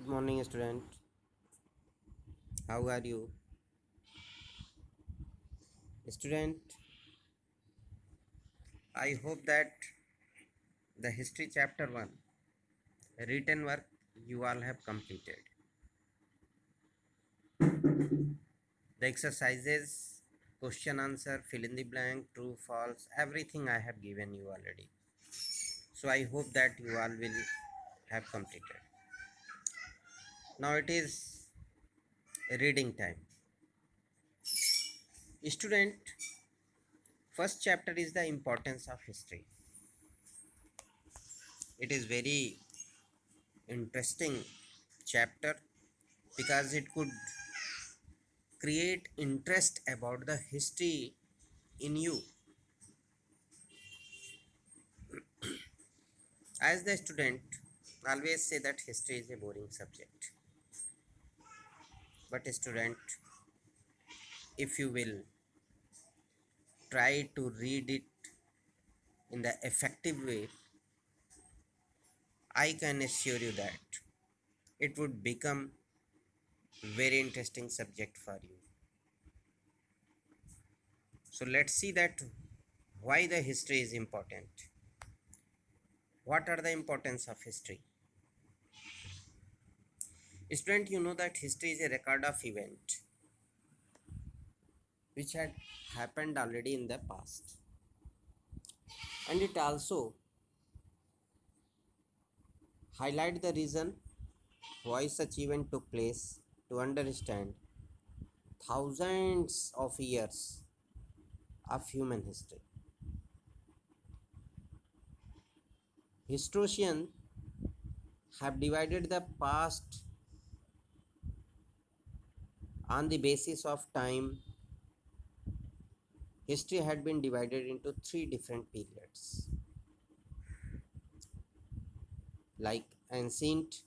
morning, student. How are you? Student, I hope that the history chapter 1 written work you all have completed. The exercises, question answer, fill in the blank, true, false, everything I have given you already. So I hope that you all will have completed. Now it is reading time. Student, first chapter is the importance of history. It is very interesting chapter because it could create interest about the history in you. As the student, always say that history is a boring subject. But student, if you will try to read it in the effective way, I can assure you that it would become very interesting subject for you. So let's see that why the history is important. What are the importance of history? Student, you know that history is a record of event which had happened already in the past, and it also highlight the reason why such event took place to understand thousands of years of human history. Historians have divided the past on the basis of time. History had been divided into three different periods, like ancient,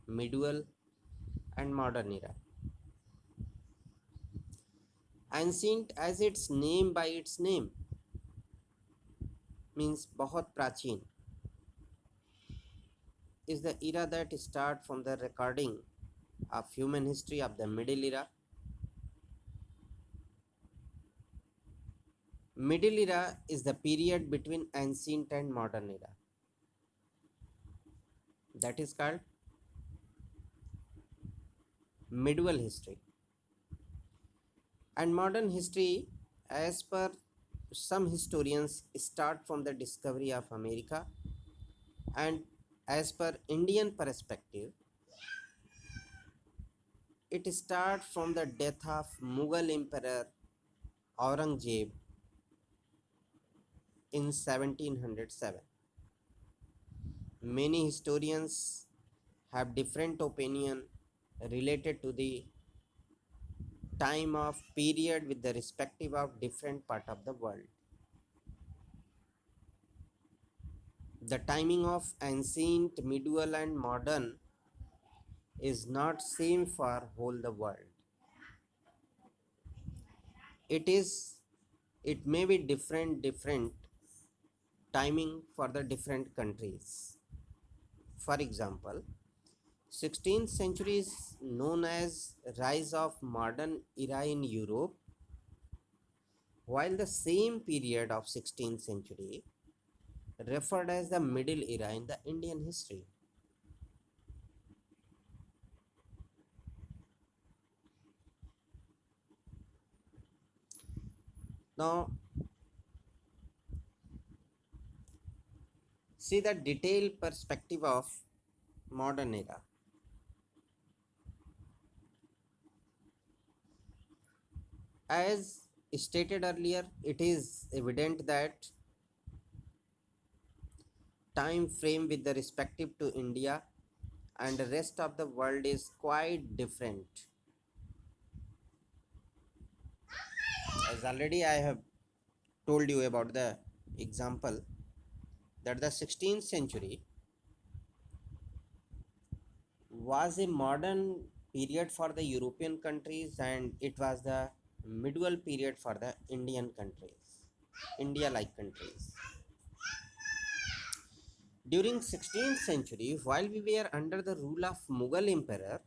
medieval, and modern era. Ancient, as its name by its name, means बहुत प्राचीन, is the era that starts from the recording of human history of the Middle Era. Middle Era is the period between ancient and modern era. That is called medieval history. And modern history, as per some historians, start from the discovery of America, and as per Indian perspective, it starts from the death of Mughal Emperor Aurangzeb in 1707. Many historians have different opinion related to the time of period with the respective of different part of the world. The timing of ancient, medieval and modern is not same for whole the world. It may be different timing for the different countries. For example, 16th century is known as rise of modern era in Europe, while the same period of 16th century referred as the middle era in the Indian history. Now, see the detailed perspective of modern era. As stated earlier, it is evident that time frame with the respective to India and the rest of the world is quite different. As already I have told you about the example that the 16th century was a modern period for the European countries, and it was the medieval period for the Indian countries, India like countries. During 16th century, while we were under the rule of Mughal emperor,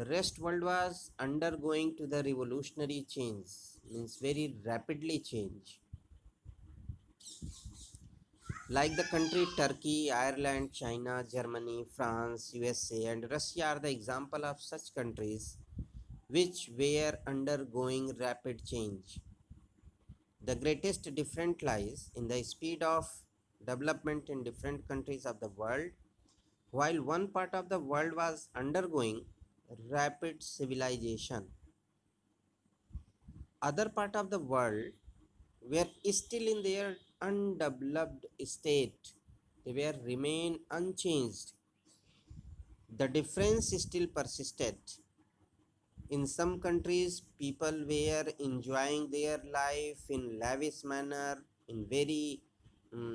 rest world was undergoing to the revolutionary change, means very rapidly change. Like the country Turkey, Ireland, China, Germany, France, USA, and Russia are the example of such countries which were undergoing rapid change. The greatest difference lies in the speed of development in different countries of the world. While one part of the world was undergoing rapid civilization, other part of the world were still in their undeveloped state. They were remain unchanged. The difference still persisted. In some countries, people were enjoying their life in lavish manner, in very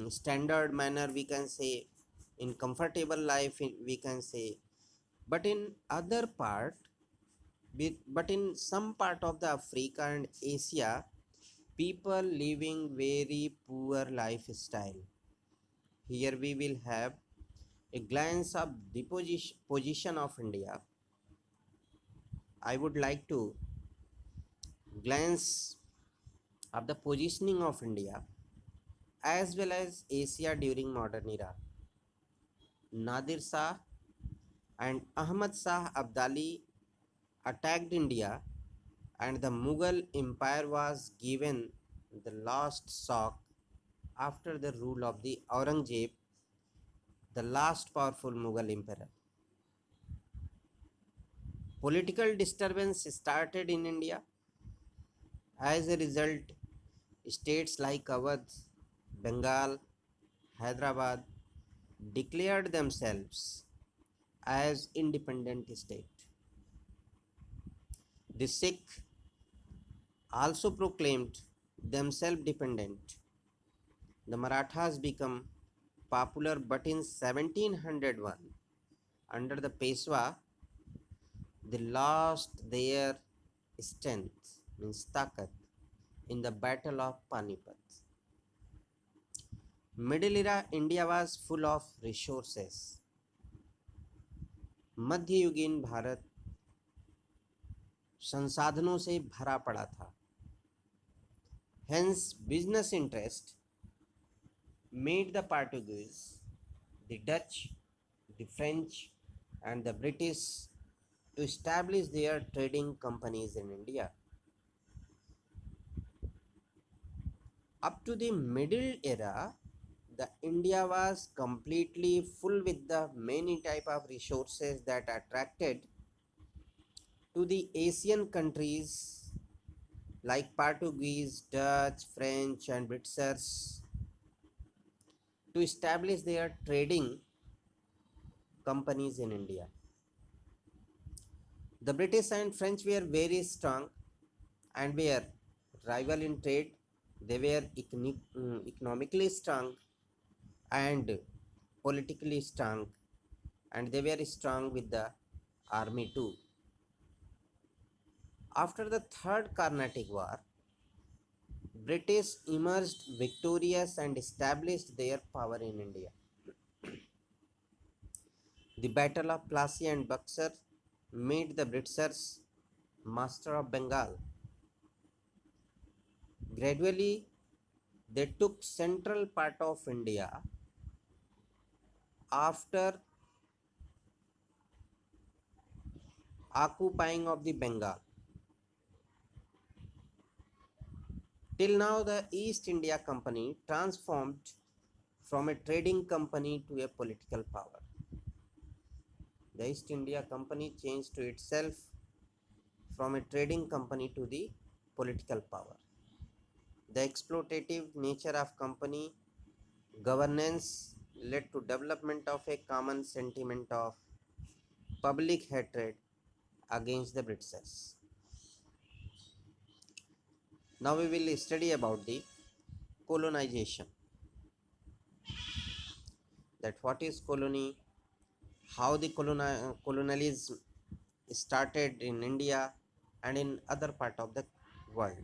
standard manner, we can say, in comfortable life, we can say. But in other part, but in some part of the Africa and Asia, people living very poor lifestyle. Here we will have a glance of the position of India. I would like to glance of the positioning of India as well as Asia during modern era. Nadir Shah and Ahmad Shah Abdali attacked India, and the Mughal Empire was given the last shock after the rule of the Aurangzeb, the last powerful Mughal emperor. Political disturbance started in India. As a result, states like Awadh, Bengal, Hyderabad declared themselves as independent state. The Sikh also proclaimed themselves dependent. The Marathas became popular, but in 1701, under the Peshwa, they lost their strength, means takat, in the Battle of Panipat. Middle era India was full of resources. मध्ययुगीन भारत संसाधनों से भरा पड़ा था. Hence, business interest made the Portuguese, the Dutch, the French, and the British to establish their trading companies in India. Up to the middle era, the India was completely full with the many type of resources that attracted to the Asian countries like Portuguese, Dutch, French, and Britishers to establish their trading companies in India. The British and French were very strong and were rival in trade. They were economically strong and politically strong, and they were strong with the army too. After the Third Carnatic War, British emerged victorious and established their power in India. The Battle of Plassey and Buxar made the Britishers master of Bengal. Gradually, they took central part of India after occupying of the Bengal. Till now, the East India Company transformed from a trading company to a political power. The East India Company changed to itself from a trading company to the political power. The exploitative nature of company governance led to development of a common sentiment of public hatred against the Britishers. Now we will study about the colonization. That what is colony, how the colonialism started in India and in other part of the world.